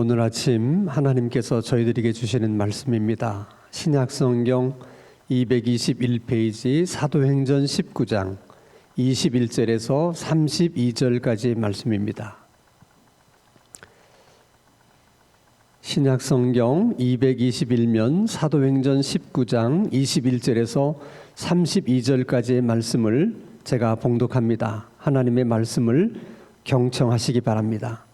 오늘 아침 하나님께서 저희들에게 주시는 말씀입니다. 신약성경 221페이지 사도행전 19장 21절에서 32절까지 말씀입니다. 신약성경 221면 사도행전 19장 21절에서 32절까지의 말씀을 제가 봉독합니다. 하나님의 말씀을 경청하시기 바랍니다.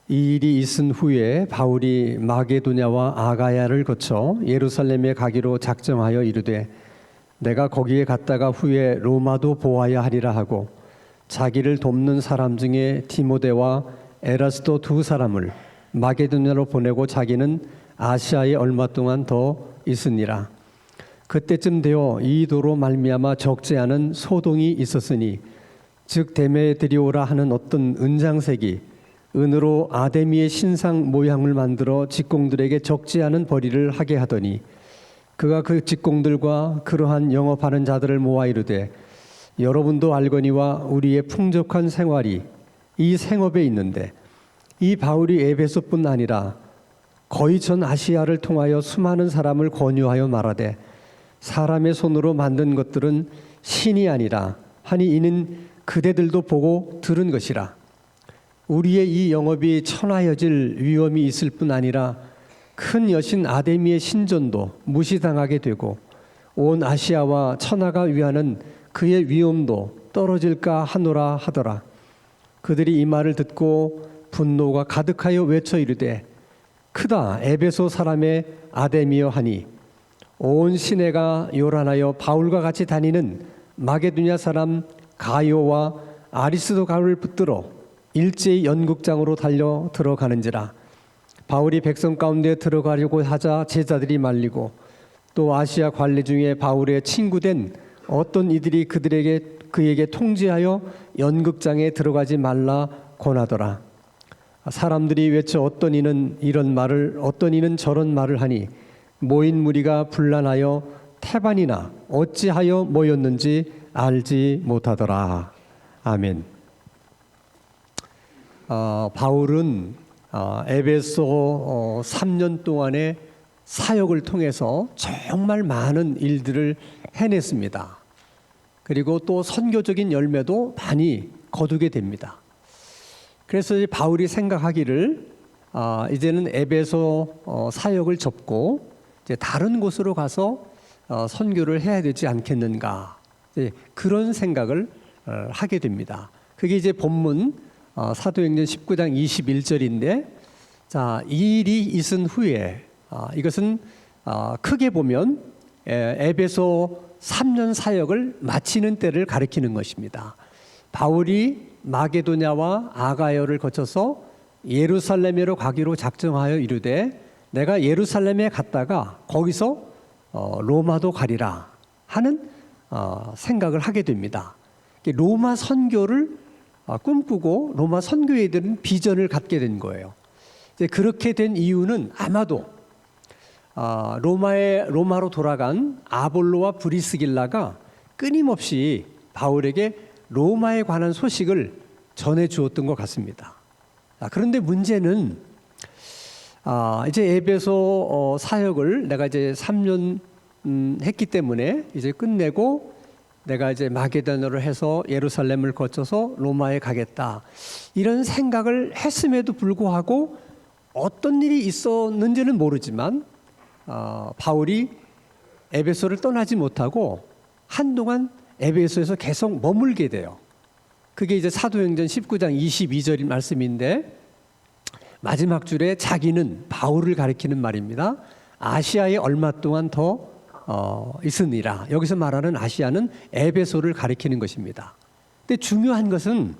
이 일이 있은 후에 바울이 마게도냐와 아가야를 거쳐 예루살렘에 가기로 작정하여 이르되 내가 거기에 갔다가 후에 로마도 보아야 하리라 하고 자기를 돕는 사람 중에 디모데와 에라스도 두 사람을 마게도냐로 보내고 자기는 아시아에 얼마 동안 더 있으니라. 그때쯤 되어 이 도로 말미암아 적지 않은 소동이 있었으니 즉 데메드리오라 하는 어떤 은장색이 은으로 아데미의 신상 모양을 만들어 직공들에게 적지 않은 벌이를 하게 하더니 그가 그 직공들과 그러한 영업하는 자들을 모아 이르되 여러분도 알거니와 우리의 풍족한 생활이 이 생업에 있는데 이 바울이 에베소뿐 아니라 거의 전 아시아를 통하여 수많은 사람을 권유하여 말하되 사람의 손으로 만든 것들은 신이 아니라 하니 이는 그대들도 보고 들은 것이라. 우리의 이 영업이 천하여질 위험이 있을 뿐 아니라 큰 여신 아데미의 신전도 무시당하게 되고 온 아시아와 천하가 위하는 그의 위엄도 떨어질까 하노라 하더라. 그들이 이 말을 듣고 분노가 가득하여 외쳐 이르되 크다 에베소 사람의 아데미여 하니 온 시내가 요란하여 바울과 같이 다니는 마게도냐 사람 가요와 아리스도가를 붙들어 일제히 연극장으로 달려 들어가는지라. 바울이 백성 가운데 들어가려고 하자 제자들이 말리고 또 아시아 관리 중에 바울의 친구된 어떤 이들이 그에게 통지하여 연극장에 들어가지 말라 권하더라. 사람들이 외쳐 어떤 이는 이런 말을 어떤 이는 저런 말을 하니 모인 무리가 분란하여 태반이나 어찌하여 모였는지 알지 못하더라. 아멘. 바울은 에베소 3년 동안의 사역을 통해서 정말 많은 일들을 해냈습니다. 그리고 또 선교적인 열매도 많이 거두게 됩니다. 그래서 바울이 생각하기를 이제는 에베소 사역을 접고 이제 다른 곳으로 가서 선교를 해야 되지 않겠는가, 그런 생각을 하게 됩니다. 그게 이제 본문 사도행전 19장 21절인데, 자, 이 일이 있은 후에 이것은 크게 보면 에베소 3년 사역을 마치는 때를 가리키는 것입니다. 바울이 마게도냐와 아가야를 거쳐서 예루살렘으로 가기로 작정하여 이르되 내가 예루살렘에 갔다가 거기서 로마도 가리라 하는 생각을 하게 됩니다. 로마 선교를 꿈꾸고 로마 선교회들은 비전을 갖게 된 거예요. 이제 그렇게 된 이유는 아마도 로마로 돌아간 아볼로와 브리스길라가 끊임없이 바울에게 로마에 관한 소식을 전해 주었던 것 같습니다. 그런데 문제는 이제 에베소 사역을 내가 이제 3년 했기 때문에 이제 끝내고 내가 이제 마게도냐로 해서 예루살렘을 거쳐서 로마에 가겠다, 이런 생각을 했음에도 불구하고 어떤 일이 있었는지는 모르지만 바울이 에베소를 떠나지 못하고 한동안 에베소에서 계속 머물게 돼요. 그게 이제 사도행전 19장 22절 말씀인데 마지막 줄에 자기는 바울을 가리키는 말입니다. 아시아에 얼마 동안 더 있으니라. 여기서 말하는 아시아는 에베소를 가리키는 것입니다. 근데 중요한 것은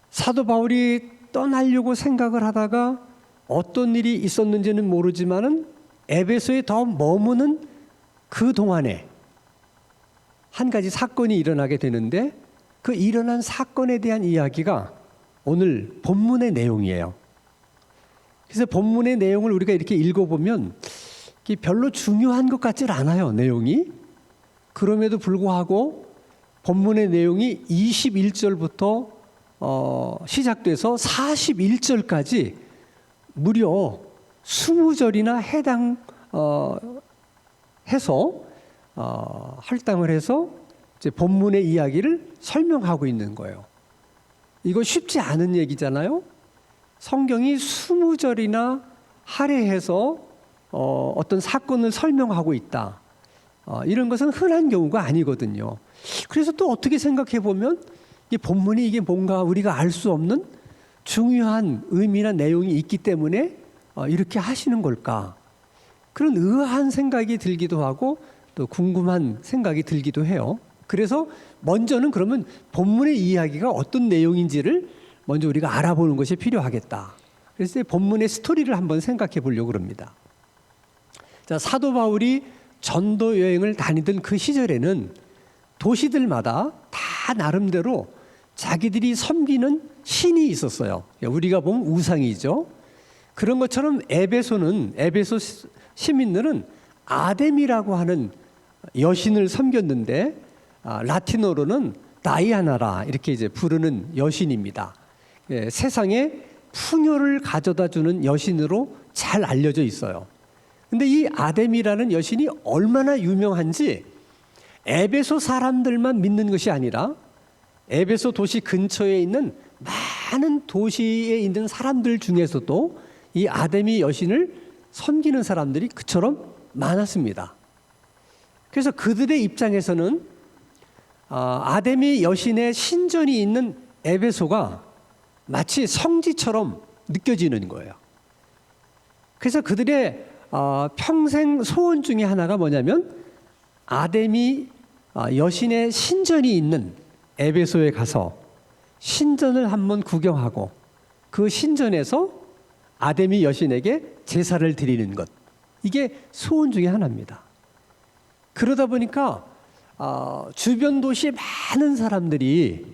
사도 바울이 떠나려고 생각을 하다가 어떤 일이 있었는지는 모르지만은 에베소에 더 머무는 그 동안에 한 가지 사건이 일어나게 되는데 그 일어난 사건에 대한 이야기가 오늘 본문의 내용이에요. 그래서 본문의 내용을 우리가 이렇게 읽어보면 별로 중요한 것 같지 않아요, 내용이. 그럼에도 불구하고 본문의 내용이 21절부터 시작돼서 41절까지 무려 20절이나 할당을 해서 이제 본문의 이야기를 설명하고 있는 거예요. 이거 쉽지 않은 얘기잖아요. 성경이 20절이나 할애해서 어떤 사건을 설명하고 있다. 이런 것은 흔한 경우가 아니거든요. 그래서 또 어떻게 생각해 보면 이 본문이 이게 뭔가 우리가 알 수 없는 중요한 의미나 내용이 있기 때문에 이렇게 하시는 걸까? 그런 의아한 생각이 들기도 하고 또 궁금한 생각이 들기도 해요. 그래서 먼저는 그러면 본문의 이야기가 어떤 내용인지를 먼저 우리가 알아보는 것이 필요하겠다. 그래서 본문의 스토리를 한번 생각해 보려고 합니다. 자, 사도 바울이 전도 여행을 다니던 그 시절에는 도시들마다 다 나름대로 자기들이 섬기는 신이 있었어요. 우리가 보면 우상이죠. 그런 것처럼 에베소 시민들은 아데미라고 하는 여신을 섬겼는데 라틴어로는 다이아나라 이렇게 이제 부르는 여신입니다. 세상에 풍요를 가져다 주는 여신으로 잘 알려져 있어요. 근데 이 아데미라는 여신이 얼마나 유명한지 에베소 사람들만 믿는 것이 아니라 에베소 도시 근처에 있는 많은 도시에 있는 사람들 중에서도 이 아데미 여신을 섬기는 사람들이 그처럼 많았습니다. 그래서 그들의 입장에서는 아데미 여신의 신전이 있는 에베소가 마치 성지처럼 느껴지는 거예요. 그래서 그들의 평생 소원 중에 하나가 뭐냐면 아데미 여신의 신전이 있는 에베소에 가서 신전을 한번 구경하고 그 신전에서 아데미 여신에게 제사를 드리는 것, 이게 소원 중에 하나입니다. 그러다 보니까 주변 도시에 많은 사람들이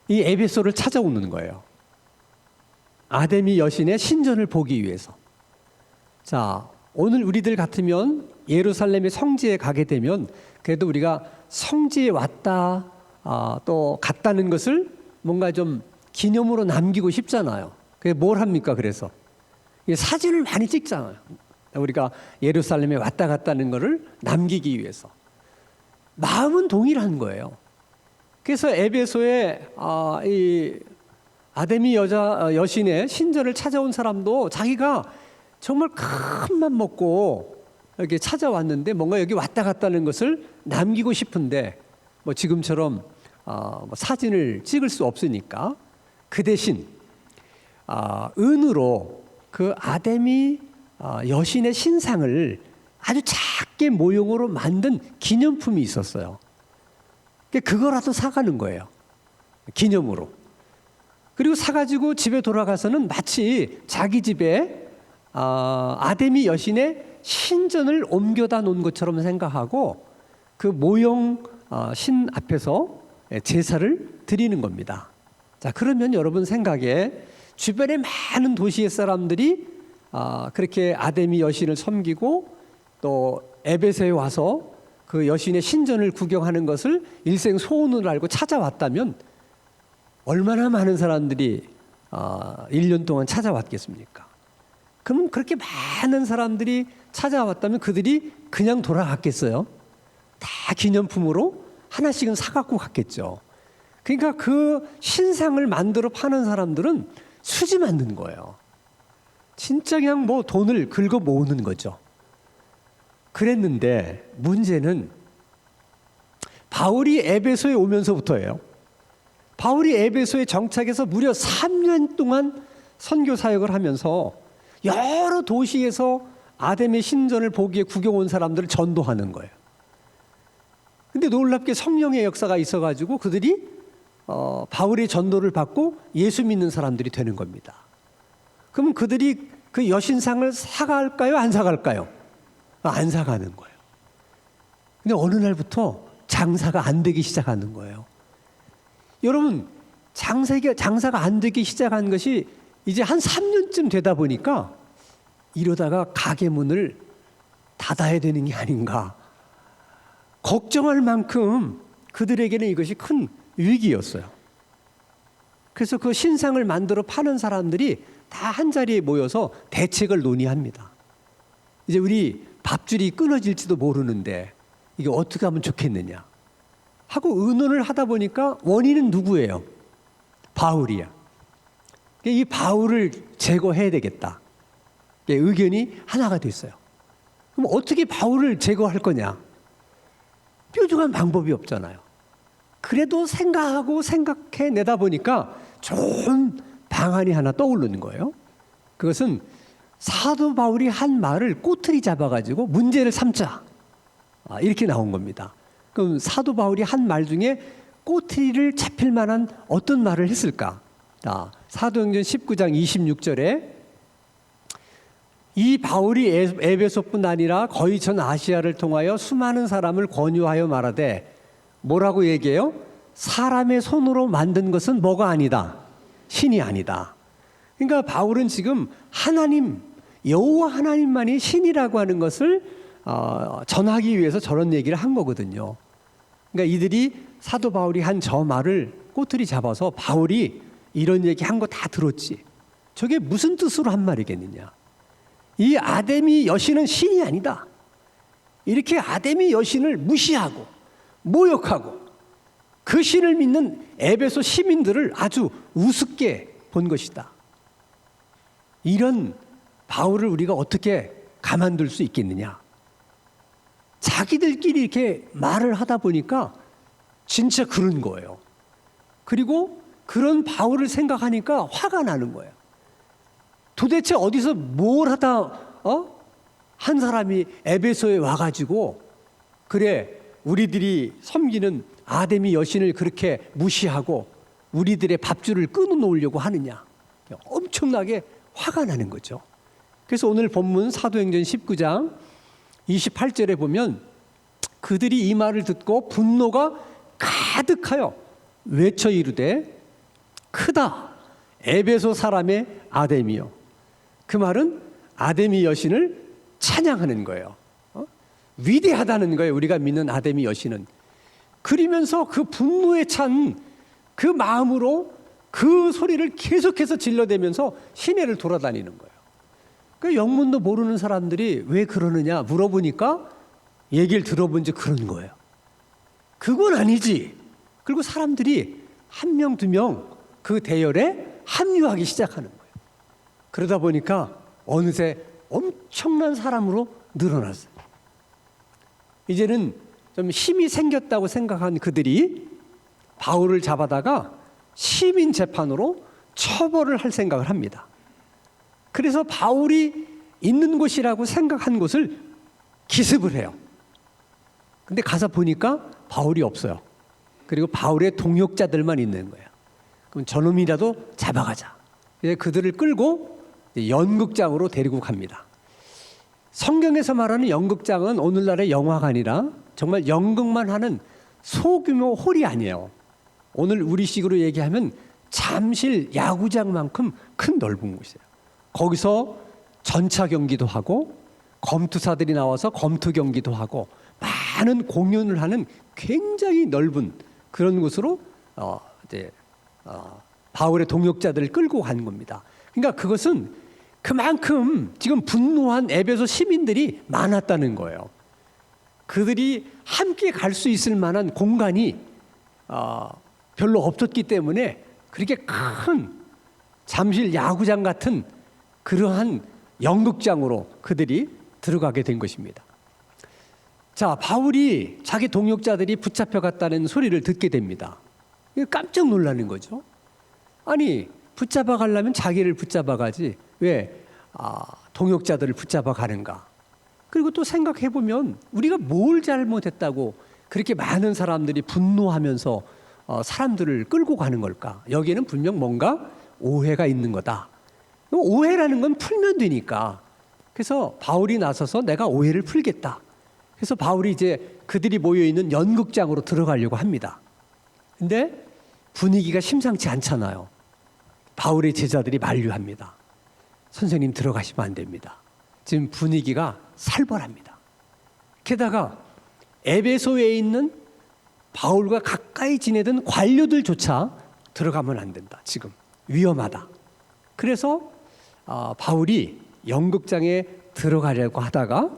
이 에베소를 찾아오는 거예요. 아데미 여신의 신전을 보기 위해서. 자, 오늘 우리들 같으면 예루살렘의 성지에 가게 되면 그래도 우리가 성지에 왔다 또 갔다는 것을 뭔가 좀 기념으로 남기고 싶잖아요. 그게 뭘 합니까? 그래서 사진을 많이 찍잖아요. 우리가 예루살렘에 왔다 갔다는 것을 남기기 위해서. 마음은 동일한 거예요. 그래서 에베소에 이 아데미 여신의 신전을 찾아온 사람도 자기가 정말 큰 맘 먹고 이렇게 찾아왔는데 뭔가 여기 왔다 갔다는 것을 남기고 싶은데 뭐 지금처럼 사진을 찍을 수 없으니까 그 대신 은으로 그 아데미 여신의 신상을 아주 작게 모형으로 만든 기념품이 있었어요. 그거라도 사가는 거예요. 기념으로. 그리고 사가지고 집에 돌아가서는 마치 자기 집에 아데미 여신의 신전을 옮겨다 놓은 것처럼 생각하고 그 모형 신 앞에서 제사를 드리는 겁니다. 자, 그러면 여러분 생각에 주변에 많은 도시의 사람들이 그렇게 아데미 여신을 섬기고 또 에베소에 와서 그 여신의 신전을 구경하는 것을 일생 소원으로 알고 찾아왔다면 얼마나 많은 사람들이 1년 동안 찾아왔겠습니까? 그러면 그렇게 많은 사람들이 찾아왔다면 그들이 그냥 돌아갔겠어요? 다 기념품으로 하나씩은 사갖고 갔겠죠. 그러니까 그 신상을 만들어 파는 사람들은 수지 만든 거예요. 진짜 그냥 뭐 돈을 긁어 모으는 거죠. 그랬는데 문제는 바울이 에베소에 오면서부터예요. 바울이 에베소에 정착해서 무려 3년 동안 선교 사역을 하면서 여러 도시에서 아데미 신전을 보기에 구경 온 사람들을 전도하는 거예요. 근데 놀랍게 성령의 역사가 있어가지고 그들이 바울의 전도를 받고 예수 믿는 사람들이 되는 겁니다. 그러면 그들이 그 여신상을 사갈까요? 안 사갈까요? 안 사가는 거예요. 근데 어느 날부터 장사가 안 되기 시작하는 거예요. 여러분, 장사가 안 되기 시작한 것이 이제 한 3년쯤 되다 보니까 이러다가 가게 문을 닫아야 되는 게 아닌가 걱정할 만큼 그들에게는 이것이 큰 위기였어요. 그래서 그 신상을 만들어 파는 사람들이 다 한자리에 모여서 대책을 논의합니다. 이제 우리 밥줄이 끊어질지도 모르는데 이게 어떻게 하면 좋겠느냐 하고 의논을 하다 보니까 원인은 누구예요? 바울이야. 이 바울을 제거해야 되겠다. 의견이 하나가 됐어요. 그럼 어떻게 바울을 제거할 거냐? 뾰족한 방법이 없잖아요. 그래도 생각해내다 보니까 좋은 방안이 하나 떠오르는 거예요. 그것은 사도 바울이 한 말을 꼬투리 잡아가지고 문제를 삼자. 이렇게 나온 겁니다. 그럼 사도 바울이 한 말 중에 꼬투리를 잡힐 만한 어떤 말을 했을까? 사도행전 19장 26절에 이 바울이 에베소뿐 아니라 거의 전 아시아를 통하여 수많은 사람을 권유하여 말하되 뭐라고 얘기해요? 사람의 손으로 만든 것은 뭐가 아니다? 신이 아니다. 그러니까 바울은 지금 하나님, 여호와 하나님만이 신이라고 하는 것을 전하기 위해서 저런 얘기를 한 거거든요. 그러니까 이들이 사도 바울이 한 저 말을 꼬투리 잡아서 바울이 이런 얘기 한 거 다 들었지. 저게 무슨 뜻으로 한 말이겠느냐. 이 아데미 여신은 신이 아니다. 이렇게 아데미 여신을 무시하고 모욕하고 그 신을 믿는 에베소 시민들을 아주 우습게 본 것이다. 이런 바울을 우리가 어떻게 가만둘 수 있겠느냐. 자기들끼리 이렇게 말을 하다 보니까 진짜 그런 거예요. 그리고 그런 바울을 생각하니까 화가 나는 거예요. 도대체 어디서 뭘 하다 한 사람이 에베소에 와가지고 그래 우리들이 섬기는 아데미 여신을 그렇게 무시하고 우리들의 밥줄을 끊어놓으려고 하느냐. 엄청나게 화가 나는 거죠. 그래서 오늘 본문 사도행전 19장 28절에 보면 그들이 이 말을 듣고 분노가 가득하여 외쳐 이르되 크다 에베소 사람의 아데미요. 그 말은 아데미 여신을 찬양하는 거예요. 위대하다는 거예요. 우리가 믿는 아데미 여신은. 그러면서 그 분노에 찬 그 마음으로 그 소리를 계속해서 질러대면서 시내를 돌아다니는 거예요. 그 영문도 모르는 사람들이 왜 그러느냐 물어보니까 얘기를 들어본지 그런 거예요. 그건 아니지. 그리고 사람들이 한 명, 두 명 그 대열에 합류하기 시작하는 거예요. 그러다 보니까 어느새 엄청난 사람으로 늘어났어요. 이제는 좀 힘이 생겼다고 생각한 그들이 바울을 잡아다가 시민 재판으로 처벌을 할 생각을 합니다. 그래서 바울이 있는 곳이라고 생각한 곳을 기습을 해요. 근데 가서 보니까 바울이 없어요. 그리고 바울의 동역자들만 있는 거예요. 그럼 저놈이라도 잡아가자. 그들을 끌고 연극장으로 데리고 갑니다. 성경에서 말하는 연극장은 오늘날의 영화가 아니라 정말 연극만 하는 소규모 홀이 아니에요. 오늘 우리식으로 얘기하면 잠실 야구장만큼 큰 넓은 곳이에요. 거기서 전차 경기도 하고 검투사들이 나와서 검투 경기도 하고 많은 공연을 하는 굉장히 넓은 그런 곳으로 바울의 동역자들을 끌고 간 겁니다. 그러니까 그것은 그만큼 지금 분노한 에베소 시민들이 많았다는 거예요. 그들이 함께 갈 수 있을 만한 공간이 별로 없었기 때문에 그렇게 큰 잠실 야구장 같은 그러한 연극장으로 그들이 들어가게 된 것입니다. 자, 바울이 자기 동역자들이 붙잡혀갔다는 소리를 듣게 됩니다. 깜짝 놀라는 거죠. 아니, 붙잡아 가려면 자기를 붙잡아 가지 왜 동역자들을 붙잡아 가는가. 그리고 또 생각해 보면 우리가 뭘 잘못했다고 그렇게 많은 사람들이 분노하면서 사람들을 끌고 가는 걸까. 여기에는 분명 뭔가 오해가 있는 거다. 오해라는 건 풀면 되니까. 그래서 바울이 나서서 내가 오해를 풀겠다. 그래서 바울이 이제 그들이 모여있는 연극장으로 들어가려고 합니다. 근데 분위기가 심상치 않잖아요. 바울의 제자들이 만류합니다. 선생님 들어가시면 안 됩니다. 지금 분위기가 살벌합니다. 게다가 에베소에 있는 바울과 가까이 지내던 관료들조차 들어가면 안 된다. 지금 위험하다. 그래서 바울이 연극장에 들어가려고 하다가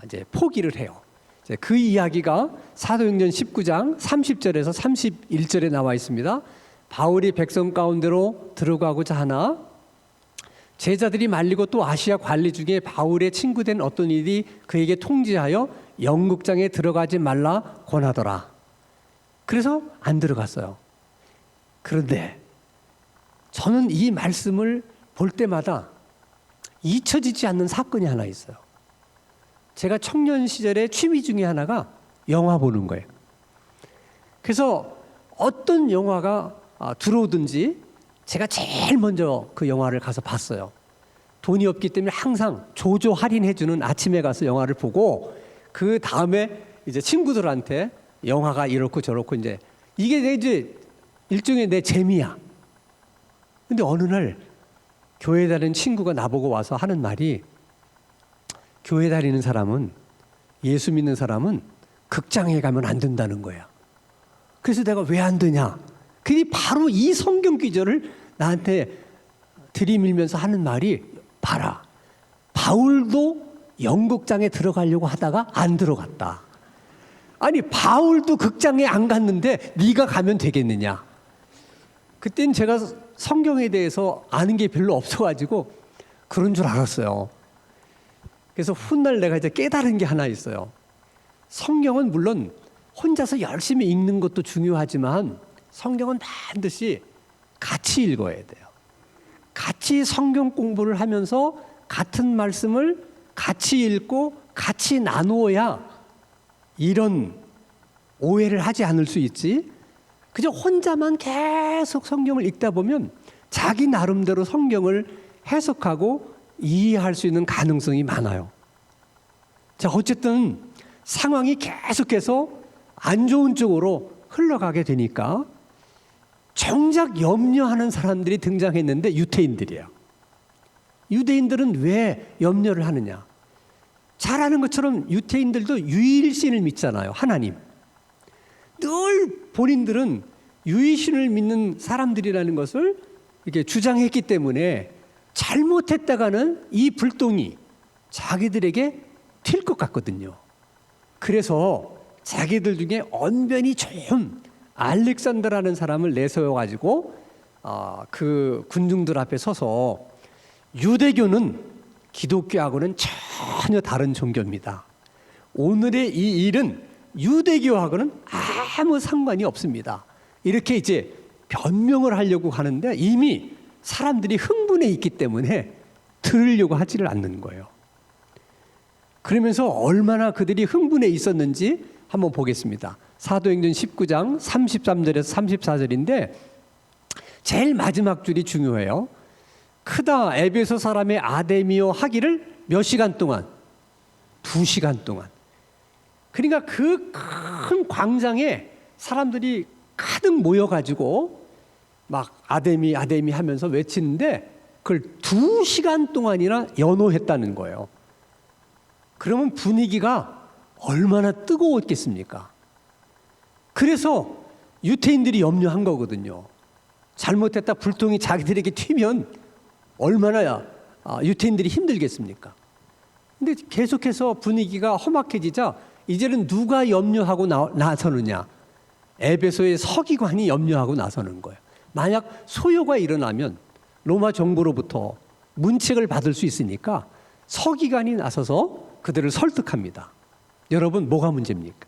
이제 포기를 해요. 이제 그 이야기가 사도행전 19장 30절에서 31절에 나와 있습니다. 바울이 백성 가운데로 들어가고자 하나 제자들이 말리고 또 아시아 관리 중에 바울의 친구된 어떤 일이 그에게 통지하여 연극장에 들어가지 말라 권하더라. 그래서 안 들어갔어요. 그런데 저는 이 말씀을 볼 때마다 잊혀지지 않는 사건이 하나 있어요. 제가 청년 시절에 취미 중에 하나가 영화 보는 거예요. 그래서 어떤 영화가 들어오든지 제가 제일 먼저 그 영화를 가서 봤어요. 돈이 없기 때문에 항상 조조 할인해주는 아침에 가서 영화를 보고 그 다음에 이제 친구들한테 영화가 이렇고 저렇고 이게 이제 일종의 내 재미야. 근데 어느 날 교회 다니는 친구가 나보고 와서 하는 말이 교회 다니는 사람은 예수 믿는 사람은 극장에 가면 안 된다는 거야. 그래서 내가 왜 안 되냐? 그게 바로 이 성경 구절을 나한테 들이밀면서 하는 말이 봐라. 바울도 연극장에 들어가려고 하다가 안 들어갔다. 아니 바울도 극장에 안 갔는데 네가 가면 되겠느냐. 그땐 제가 성경에 대해서 아는 게 별로 없어가지고 그런 줄 알았어요. 그래서 훗날 내가 이제 깨달은 게 하나 있어요. 성경은 물론 혼자서 열심히 읽는 것도 중요하지만 성경은 반드시 같이 읽어야 돼요. 같이 성경 공부를 하면서 같은 말씀을 같이 읽고 같이 나누어야 이런 오해를 하지 않을 수 있지. 그저 혼자만 계속 성경을 읽다 보면 자기 나름대로 성경을 해석하고 이해할 수 있는 가능성이 많아요. 자, 어쨌든 상황이 계속해서 안 좋은 쪽으로 흘러가게 되니까 정작 염려하는 사람들이 등장했는데 유대인들이에요. 유대인들은 왜 염려를 하느냐? 잘 아는 것처럼 유대인들도 유일신을 믿잖아요. 하나님. 늘 본인들은 유일신을 믿는 사람들이라는 것을 이렇게 주장했기 때문에 잘못했다가는 이 불똥이 자기들에게 튈 것 같거든요. 그래서 자기들 중에 언변이 좀 알렉산더라는 사람을 내세워가지고 그 군중들 앞에 서서 유대교는 기독교하고는 전혀 다른 종교입니다. 오늘의 이 일은 유대교하고는 아무 상관이 없습니다. 이렇게 이제 변명을 하려고 하는데 이미 사람들이 흥분해 있기 때문에 들으려고 하지를 않는 거예요. 그러면서 얼마나 그들이 흥분해 있었는지 한번 보겠습니다. 사도행전 19장 33절에서 34절인데 제일 마지막 줄이 중요해요. 크다 에베소 사람의 아데미오 하기를 몇 시간 동안? 2시간 동안. 그러니까 그 큰 광장에 사람들이 가득 모여가지고 막 아데미 아데미 하면서 외치는데 그걸 2시간 동안이나 연호했다는 거예요. 그러면 분위기가 얼마나 뜨거웠겠습니까? 그래서 유대인들이 염려한 거거든요. 잘못했다 불똥이 자기들에게 튀면 얼마나 유대인들이 힘들겠습니까? 근데 계속해서 분위기가 험악해지자 이제는 누가 염려하고 나서느냐? 에베소의 서기관이 염려하고 나서는 거예요. 만약 소요가 일어나면 로마 정부로부터 문책을 받을 수 있으니까 서기관이 나서서 그들을 설득합니다. 여러분 뭐가 문제입니까?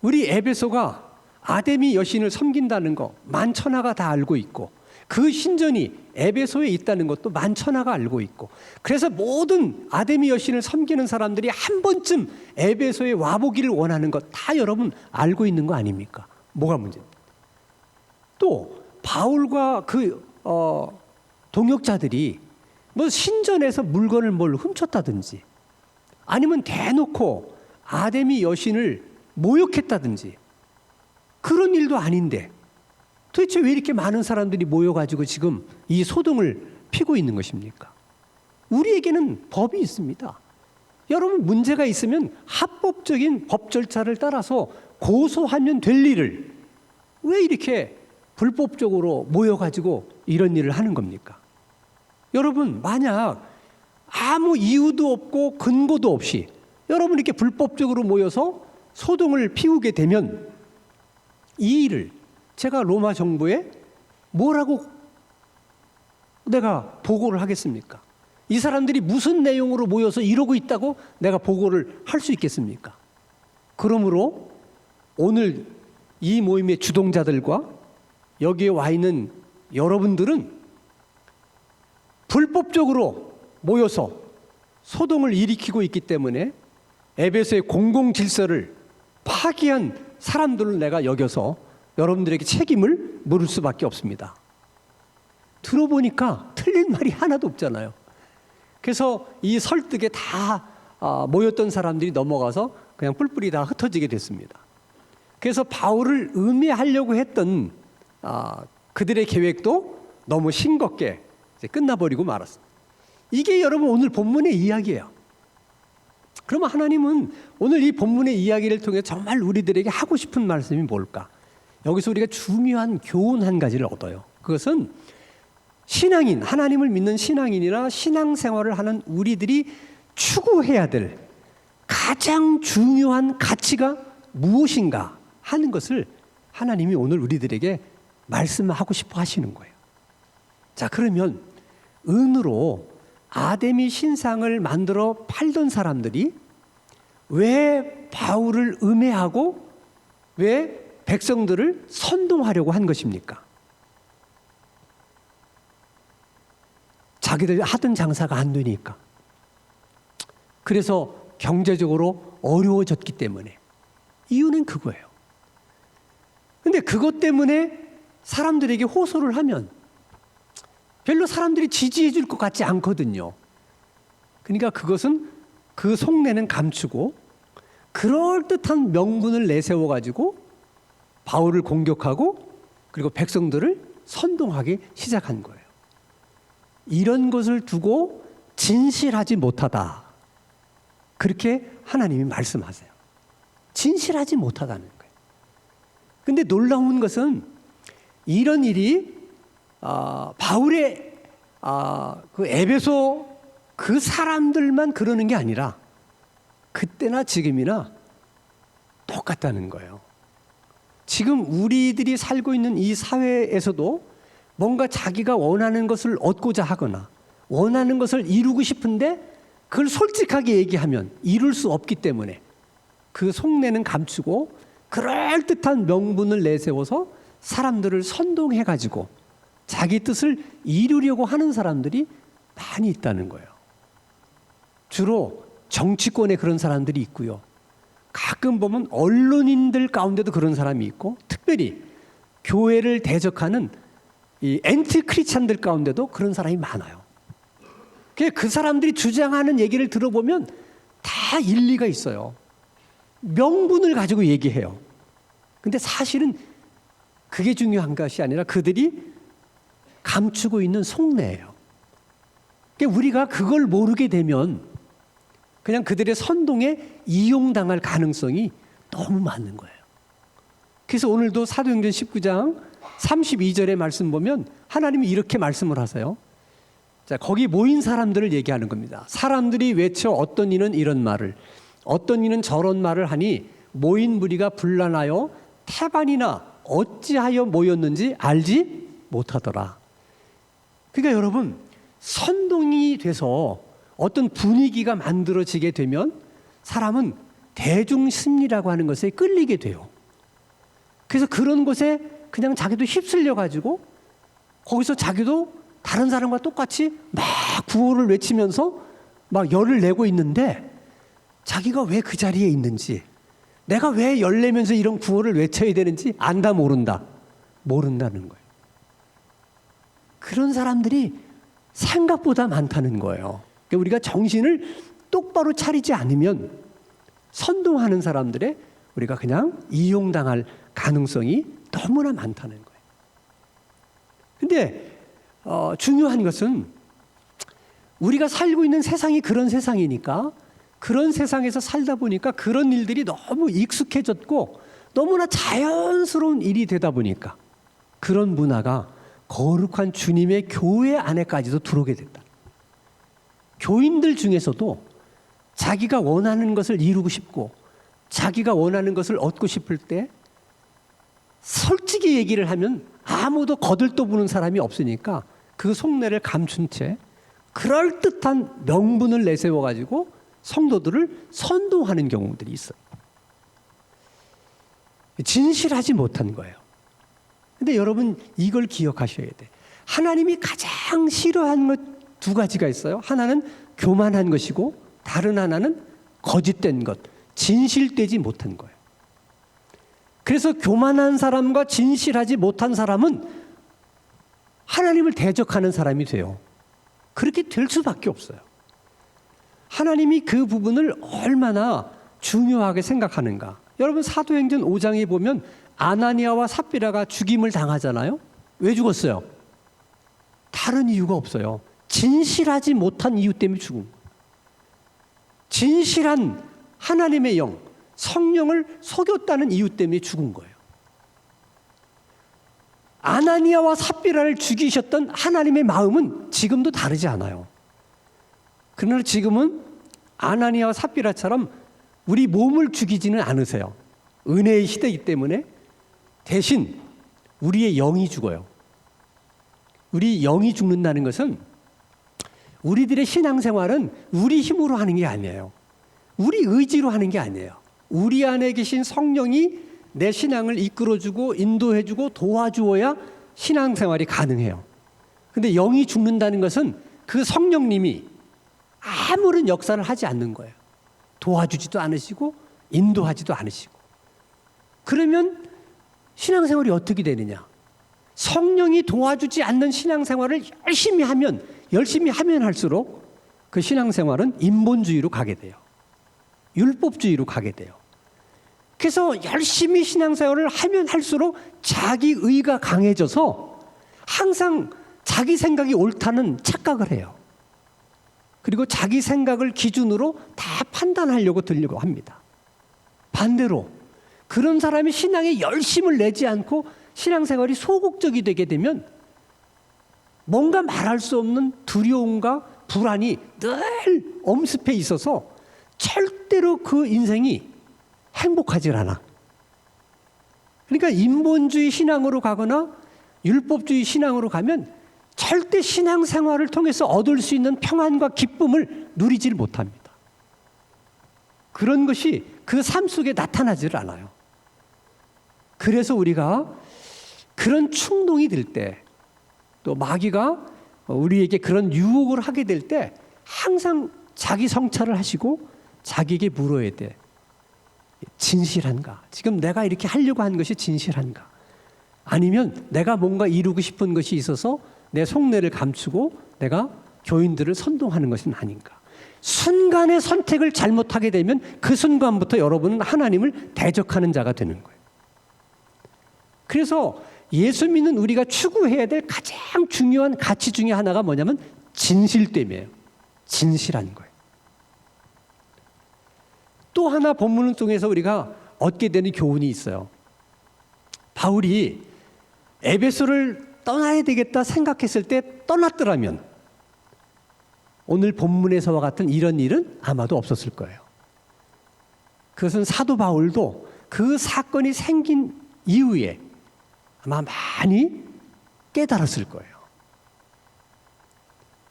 우리 에베소가 아데미 여신을 섬긴다는 거 만천하가 다 알고 있고 그 신전이 에베소에 있다는 것도 만천하가 알고 있고 그래서 모든 아데미 여신을 섬기는 사람들이 한 번쯤 에베소에 와보기를 원하는 것 다 여러분 알고 있는 거 아닙니까? 뭐가 문제입니까? 또 바울과 그 동역자들이 뭐 신전에서 물건을 뭘 훔쳤다든지 아니면 대놓고 아데미 여신을 모욕했다든지 그런 일도 아닌데 도대체 왜 이렇게 많은 사람들이 모여가지고 지금 이 소동을 피고 있는 것입니까? 우리에게는 법이 있습니다. 여러분 문제가 있으면 합법적인 법 절차를 따라서 고소하면 될 일을 왜 이렇게 불법적으로 모여가지고 이런 일을 하는 겁니까? 여러분, 만약 아무 이유도 없고 근거도 없이 여러분 이렇게 불법적으로 모여서 소동을 피우게 되면 이 일을 제가 로마 정부에 뭐라고 내가 보고를 하겠습니까? 이 사람들이 무슨 내용으로 모여서 이러고 있다고 내가 보고를 할 수 있겠습니까? 그러므로 오늘 이 모임의 주동자들과 여기에 와 있는 여러분들은 불법적으로 모여서 소동을 일으키고 있기 때문에 에베소의 공공 질서를 파기한 사람들을 내가 여겨서 여러분들에게 책임을 물을 수밖에 없습니다. 들어보니까 틀린 말이 하나도 없잖아요. 그래서 이 설득에 다 모였던 사람들이 넘어가서 그냥 뿔뿔이 다 흩어지게 됐습니다. 그래서 바울을 음해하려고 했던 그들의 계획도 너무 싱겁게 이제 끝나버리고 말았습니다. 이게 여러분 오늘 본문의 이야기예요. 그러면 하나님은 오늘 이 본문의 이야기를 통해 정말 우리들에게 하고 싶은 말씀이 뭘까? 여기서 우리가 중요한 교훈 한 가지를 얻어요. 그것은 신앙인, 하나님을 믿는 신앙인이나 신앙생활을 하는 우리들이 추구해야 될 가장 중요한 가치가 무엇인가 하는 것을 하나님이 오늘 우리들에게 말씀하고 싶어 하시는 거예요. 자, 그러면 은으로 아데미 신상을 만들어 팔던 사람들이 왜 바울을 음해하고 왜 백성들을 선동하려고 한 것입니까? 자기들 하던 장사가 안 되니까. 그래서 경제적으로 어려워졌기 때문에. 이유는 그거예요. 근데 그것 때문에 사람들에게 호소를 하면 별로 사람들이 지지해 줄 것 같지 않거든요. 그러니까 그것은 그 속내는 감추고 그럴듯한 명분을 내세워가지고 바울을 공격하고 그리고 백성들을 선동하기 시작한 거예요. 이런 것을 두고 진실하지 못하다. 그렇게 하나님이 말씀하세요. 진실하지 못하다는 거예요. 근데 놀라운 것은 이런 일이 바울의 그 에베소 그 사람들만 그러는 게 아니라 그때나 지금이나 똑같다는 거예요. 지금 우리들이 살고 있는 이 사회에서도 뭔가 자기가 원하는 것을 얻고자 하거나 원하는 것을 이루고 싶은데 그걸 솔직하게 얘기하면 이룰 수 없기 때문에 그 속내는 감추고 그럴듯한 명분을 내세워서 사람들을 선동해가지고 자기 뜻을 이루려고 하는 사람들이 많이 있다는 거예요. 주로 정치권에 그런 사람들이 있고요. 가끔 보면 언론인들 가운데도 그런 사람이 있고 특별히 교회를 대적하는 이 엔티 크리스찬들 가운데도 그런 사람이 많아요. 그 사람들이 주장하는 얘기를 들어보면 다 일리가 있어요. 명분을 가지고 얘기해요. 근데 사실은 그게 중요한 것이 아니라 그들이 감추고 있는 속내예요. 우리가 그걸 모르게 되면 그냥 그들의 선동에 이용당할 가능성이 너무 많은 거예요. 그래서 오늘도 사도행전 19장 32절의 말씀 보면 하나님이 이렇게 말씀을 하세요. 자, 거기 모인 사람들을 얘기하는 겁니다. 사람들이 외쳐 어떤 이는 이런 말을 어떤 이는 저런 말을 하니 모인 무리가 분란하여 태반이나 어찌하여 모였는지 알지 못하더라. 그러니까 여러분, 선동이 돼서 어떤 분위기가 만들어지게 되면 사람은 대중심리라고 하는 것에 끌리게 돼요. 그래서 그런 곳에 그냥 자기도 휩쓸려 가지고 거기서 자기도 다른 사람과 똑같이 막 구호를 외치면서 막 열을 내고 있는데 자기가 왜 그 자리에 있는지, 내가 왜 열내면서 이런 구호를 외쳐야 되는지 안다 모른다. 모른다는 거예요. 그런 사람들이 생각보다 많다는 거예요. 그러니까 우리가 정신을 똑바로 차리지 않으면 선동하는 사람들의 우리가 그냥 이용당할 가능성이 너무나 많다는 거예요. 근데 중요한 것은 우리가 살고 있는 세상이 그런 세상이니까 그런 세상에서 살다 보니까 그런 일들이 너무 익숙해졌고 너무나 자연스러운 일이 되다 보니까 그런 문화가 거룩한 주님의 교회 안에까지도 들어오게 된다. 교인들 중에서도 자기가 원하는 것을 이루고 싶고 자기가 원하는 것을 얻고 싶을 때 솔직히 얘기를 하면 아무도 거들떠보는 사람이 없으니까 그 속내를 감춘 채 그럴듯한 명분을 내세워가지고 성도들을 선동하는 경우들이 있어요. 진실하지 못한 거예요. 근데 여러분 이걸 기억하셔야 돼. 하나님이 가장 싫어하는 것 두 가지가 있어요. 하나는 교만한 것이고 다른 하나는 거짓된 것, 진실되지 못한 거예요. 그래서 교만한 사람과 진실하지 못한 사람은 하나님을 대적하는 사람이 돼요. 그렇게 될 수밖에 없어요. 하나님이 그 부분을 얼마나 중요하게 생각하는가. 여러분 사도행전 5장에 보면 아나니아와 삽비라가 죽임을 당하잖아요. 왜 죽었어요? 다른 이유가 없어요. 진실하지 못한 이유 때문에 죽은 거예요. 진실한 하나님의 영, 성령을 속였다는 이유 때문에 죽은 거예요. 아나니아와 삽비라를 죽이셨던 하나님의 마음은 지금도 다르지 않아요. 그러나 지금은 아나니아와 삽비라처럼 우리 몸을 죽이지는 않으세요. 은혜의 시대이기 때문에 대신 우리의 영이 죽어요. 우리 영이 죽는다는 것은 우리들의 신앙생활은 우리 힘으로 하는 게 아니에요. 우리 의지로 하는 게 아니에요. 우리 안에 계신 성령이 내 신앙을 이끌어주고 인도해주고 도와주어야 신앙생활이 가능해요. 그런데 영이 죽는다는 것은 그 성령님이 아무런 역사를 하지 않는 거예요. 도와주지도 않으시고 인도하지도 않으시고. 그러면 신앙생활이 어떻게 되느냐? 성령이 도와주지 않는 신앙생활을 열심히 하면 할수록 그 신앙생활은 인본주의로 가게 돼요. 율법주의로 가게 돼요. 그래서 열심히 신앙생활을 하면 할수록 자기 의가 강해져서 항상 자기 생각이 옳다는 착각을 해요. 그리고 자기 생각을 기준으로 다 판단하려고 들려고 합니다. 반대로 그런 사람이 신앙에 열심을 내지 않고 신앙생활이 소극적이 되게 되면 뭔가 말할 수 없는 두려움과 불안이 늘 엄습해 있어서 절대로 그 인생이 행복하지 않아. 그러니까 인본주의 신앙으로 가거나 율법주의 신앙으로 가면 절대 신앙생활을 통해서 얻을 수 있는 평안과 기쁨을 누리질 못합니다. 그런 것이 그 삶 속에 나타나질 않아요. 그래서 우리가 그런 충동이 들 때, 또 마귀가 우리에게 그런 유혹을 하게 될 때 항상 자기 성찰을 하시고 자기에게 물어야 돼. 진실한가? 지금 내가 이렇게 하려고 한 것이 진실한가? 아니면 내가 뭔가 이루고 싶은 것이 있어서 내 속내를 감추고 내가 교인들을 선동하는 것은 아닌가? 순간의 선택을 잘못하게 되면 그 순간부터 여러분은 하나님을 대적하는 자가 되는 거예요. 그래서 예수 믿는 우리가 추구해야 될 가장 중요한 가치 중에 하나가 뭐냐면 진실됨이에요. 진실한 거예요. 또 하나 본문을 통해서 우리가 얻게 되는 교훈이 있어요. 바울이 에베소를 떠나야 되겠다 생각했을 때 떠났더라면 오늘 본문에서와 같은 이런 일은 아마도 없었을 거예요. 그것은 사도 바울도 그 사건이 생긴 이후에 아마 많이 깨달았을 거예요.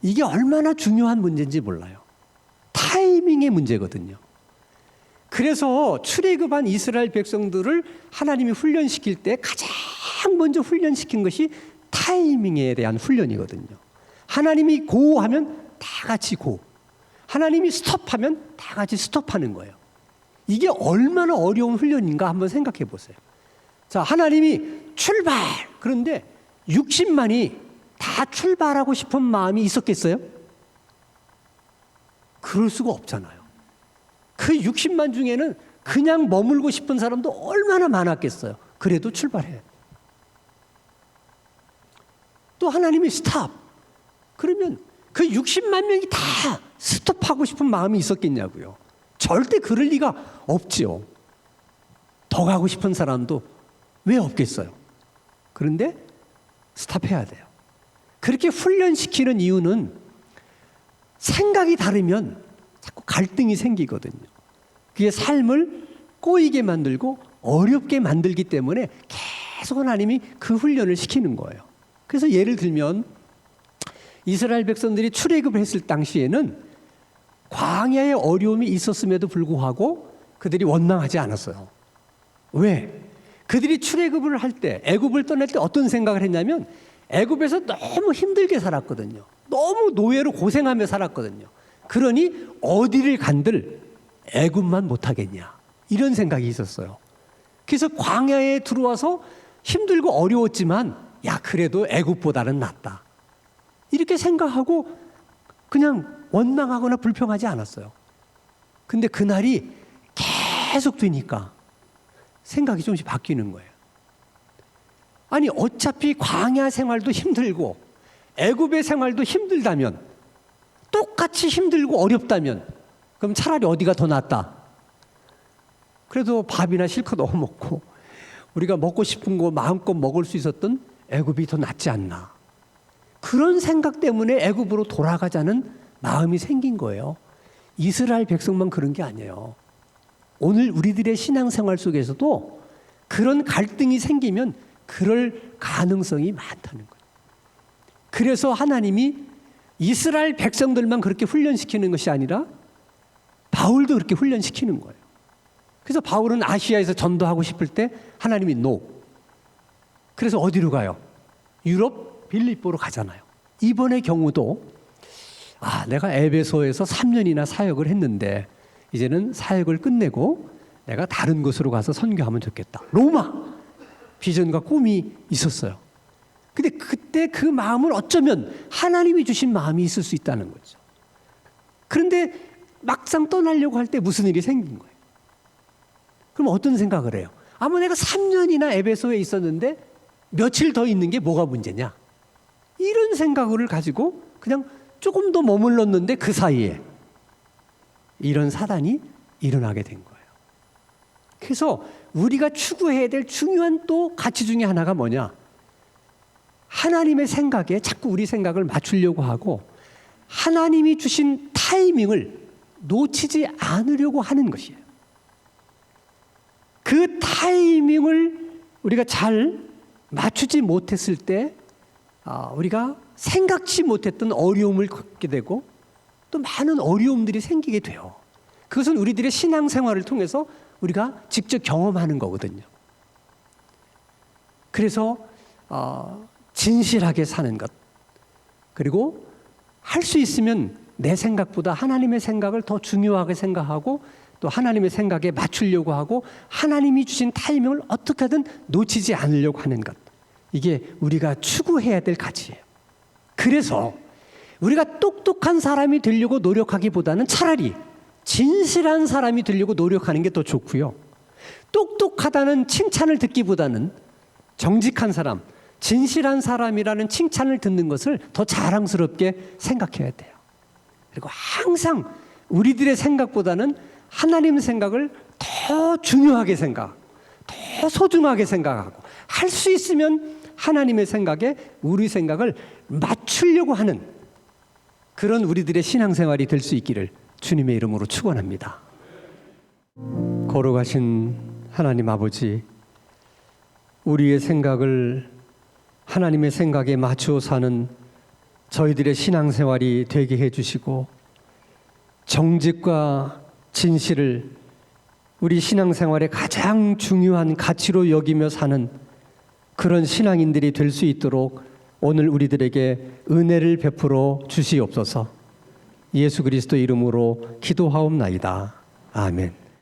이게 얼마나 중요한 문제인지 몰라요. 타이밍의 문제거든요. 그래서 출애굽한 이스라엘 백성들을 하나님이 훈련시킬 때 가장 먼저 훈련시킨 것이 타이밍에 대한 훈련이거든요. 하나님이 고 하면 다 같이 고, 하나님이 스톱하면 다 같이 스톱하는 거예요. 이게 얼마나 어려운 훈련인가 한번 생각해 보세요. 자, 하나님이 출발! 그런데 60만이 다 출발하고 싶은 마음이 있었겠어요? 그럴 수가 없잖아요. 그 60만 중에는 그냥 머물고 싶은 사람도 얼마나 많았겠어요. 그래도 출발해요. 또 하나님이 스탑! 그러면 그 60만 명이 다 스톱하고 싶은 마음이 있었겠냐고요. 절대 그럴 리가 없죠. 더 가고 싶은 사람도 왜 없겠어요? 그런데 스탑해야 돼요. 그렇게 훈련시키는 이유는 생각이 다르면 자꾸 갈등이 생기거든요. 그게 삶을 꼬이게 만들고 어렵게 만들기 때문에 계속 하나님이 그 훈련을 시키는 거예요. 그래서 예를 들면 이스라엘 백성들이 출애굽을 했을 당시에는 광야의 어려움이 있었음에도 불구하고 그들이 원망하지 않았어요. 왜? 그들이 출애굽을 할 때, 애굽을 떠날 때 어떤 생각을 했냐면 애굽에서 너무 힘들게 살았거든요. 너무 노예로 고생하며 살았거든요. 그러니 어디를 간들 애굽만 못하겠냐, 이런 생각이 있었어요. 그래서 광야에 들어와서 힘들고 어려웠지만 야, 그래도 애굽보다는 낫다, 이렇게 생각하고 그냥 원망하거나 불평하지 않았어요. 근데 그날이 계속 되니까 생각이 조금씩 바뀌는 거예요. 아니, 어차피 광야 생활도 힘들고 애굽의 생활도 힘들다면, 똑같이 힘들고 어렵다면 그럼 차라리 어디가 더 낫다? 그래도 밥이나 실컷 얻어 먹고 우리가 먹고 싶은 거 마음껏 먹을 수 있었던 애굽이 더 낫지 않나, 그런 생각 때문에 애굽으로 돌아가자는 마음이 생긴 거예요. 이스라엘 백성만 그런 게 아니에요. 오늘 우리들의 신앙생활 속에서도 그런 갈등이 생기면 그럴 가능성이 많다는 거예요. 그래서 하나님이 이스라엘 백성들만 그렇게 훈련시키는 것이 아니라 바울도 그렇게 훈련시키는 거예요. 그래서 바울은 아시아에서 전도하고 싶을 때 하나님이 노. 그래서 어디로 가요? 유럽 빌립보로 가잖아요. 이번의 경우도 내가 에베소에서 3년이나 사역을 했는데 이제는 사역을 끝내고 내가 다른 곳으로 가서 선교하면 좋겠다. 로마! 비전과 꿈이 있었어요. 근데 그때 그 마음을 어쩌면 하나님이 주신 마음이 있을 수 있다는 거죠. 그런데 막상 떠나려고 할 때 무슨 일이 생긴 거예요. 그럼 어떤 생각을 해요? 내가 3년이나 에베소에 있었는데 며칠 더 있는 게 뭐가 문제냐, 이런 생각을 가지고 그냥 조금 더 머물렀는데 그 사이에 이런 사단이 일어나게 된 거예요. 그래서 우리가 추구해야 될 중요한 또 가치 중에 하나가 뭐냐, 하나님의 생각에 자꾸 우리 생각을 맞추려고 하고 하나님이 주신 타이밍을 놓치지 않으려고 하는 것이에요. 그 타이밍을 우리가 잘 맞추지 못했을 때 우리가 생각지 못했던 어려움을 겪게 되고 또 많은 어려움들이 생기게 돼요. 그것은 우리들의 신앙생활을 통해서 우리가 직접 경험하는 거거든요. 그래서 진실하게 사는 것, 그리고 할 수 있으면 내 생각보다 하나님의 생각을 더 중요하게 생각하고 또 하나님의 생각에 맞추려고 하고 하나님이 주신 타이밍을 어떻게든 놓치지 않으려고 하는 것, 이게 우리가 추구해야 될 가치예요. 그래서 우리가 똑똑한 사람이 되려고 노력하기보다는 차라리 진실한 사람이 되려고 노력하는 게 더 좋고요. 똑똑하다는 칭찬을 듣기보다는 정직한 사람, 진실한 사람이라는 칭찬을 듣는 것을 더 자랑스럽게 생각해야 돼요. 그리고 항상 우리들의 생각보다는 하나님 생각을 더 중요하게 생각, 더 소중하게 생각하고 할 수 있으면 하나님의 생각에 우리 생각을 맞추려고 하는 그런 우리들의 신앙생활이 될 수 있기를 주님의 이름으로 축원합니다. 걸어가신 하나님 아버지, 우리의 생각을 하나님의 생각에 맞추어 사는 저희들의 신앙생활이 되게 해주시고 정직과 진실을 우리 신앙생활의 가장 중요한 가치로 여기며 사는 그런 신앙인들이 될 수 있도록 오늘 우리들에게 은혜를 베풀어 주시옵소서. 예수 그리스도 이름으로 기도하옵나이다. 아멘.